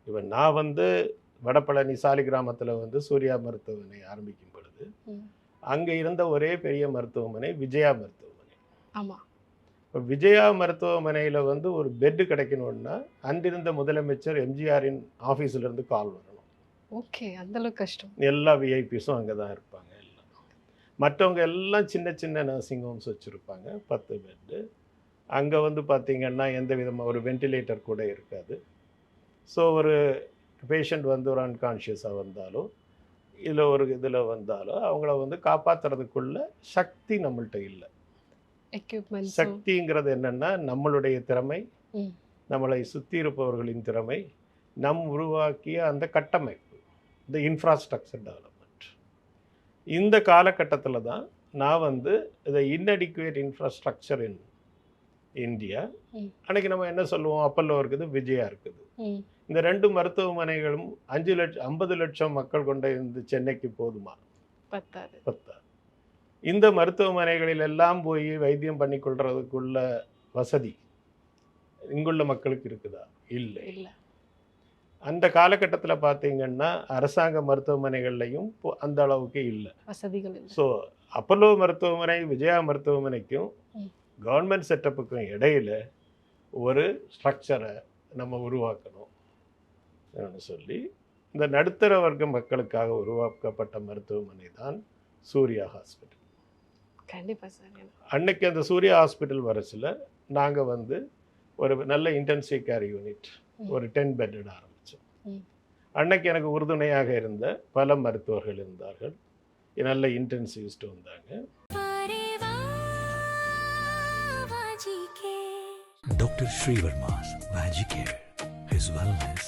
இப்போ நான் வந்து வடபழனி சாலிகிராமத்தில் வந்து சூர்யா மருத்துவமனை ஆரம்பிக்கும் பொழுது ம். அங்கே இருந்த ஒரே பெரிய மருத்துவமனை விஜயா மருத்துவமனை. ஆமா. இப்போ விஜயா மருத்துவமனையில் வந்து ஒரு பெட்டு கிடைக்கணும்னா அன்றிருந்த முதலமைச்சர் எம்ஜிஆரின் ஆஃபீஸிலிருந்து கால் வரணும். ஓகே. அந்த அளவுக்கு கஷ்டம். எல்லா விஐபிஸும் அங்கே தான் இருப்பாங்க எல்லாம். மற்றவங்க எல்லாம் சின்ன சின்ன நர்சிங் ஹோம்ஸ் வச்சுருப்பாங்க, 10 பெட்டு. அங்கே வந்து பார்த்திங்கன்னா எந்த விதமாக ஒரு வென்டிலேட்டர் கூட இருக்காது. ஸோ ஒரு பேஷண்ட் வந்து ஒரு அன்கான்ஷியஸாக வந்தாலோ இல்லை ஒரு இதில் வந்தாலோ அவங்கள வந்து காப்பாற்றுறதுக்குள்ள சக்தி நம்மள்ட்ட இல்லை. எக்யூப்மெண்ட்ஸ். சக்திங்கிறது என்னென்னா நம்மளுடைய திறமை, ம். நம்மளை சுற்றி இருப்பவர்களின் திறமை, நம் உருவாக்கிய அந்த கட்டமைப்பு, இந்த இன்ஃப்ராஸ்ட்ரக்சர் டெவலப்மெண்ட். இந்த காலகட்டத்தில் தான் நான் வந்து இதை இன்அடிக்குவேட் இன்ஃப்ராஸ்ட்ரக்சர் இன் இந்தியா. ம். அன்றைக்கி நம்ம என்ன சொல்லுவோம், அப்பல்லோ இருக்குது, விஜயா இருக்குது. ம். இந்த 2 மருத்துவமனைகளும் 50 லட்சம் மக்கள் கொண்ட இந்த சென்னைக்கு போதுமா? பத்தாது. பத்தாது. இந்த மருத்துவமனைகளில் எல்லாம் போய் வைத்தியம் பண்ணி கொள்றதுக்குள்ள வசதி இங்குள்ள மக்களுக்கு இருக்குதா? இல்லை. இல்ல. அந்த காலகட்டத்தில் பார்த்தீங்கன்னா அரசாங்க மருத்துவமனைகள்லையும் அந்த அளவுக்கு இல்லை வசதிகள் இல்ல. ஸோ அப்பல்லோ மருத்துவமனை விஜயா மருத்துவமனைக்கும் ம். கவர்மெண்ட் செட்டப்புக்கும் இடையில் ஒரு ஸ்ட்ரக்சரை நம்ம உருவாக்கணும் சொல்லி இந்த நடுத்தர வர்க்க மக்களுக்காக உருவாக்கப்பட்ட மருத்துவமனை தான் சூர்யா ஹாஸ்பிட்டல். கண்டிப்பா சார். அன்னைக்கு அந்த சூர்யா ஹாஸ்பிட்டல் வரச்சில் நாங்கள் வந்து ஒரு நல்ல இன்டென்சிவ் கேர் யூனிட் ஒரு 10 பெட்டட் ஆரம்பித்தோம். ம். அன்னைக்கு எனக்கு உறுதுணையாக இருந்த பல மருத்துவர்கள் இருந்தார்கள், நல்ல இன்டென்சிவிஸ்ட் வந்தாங்க. Dr. Srivarma's Vegicare. His wellness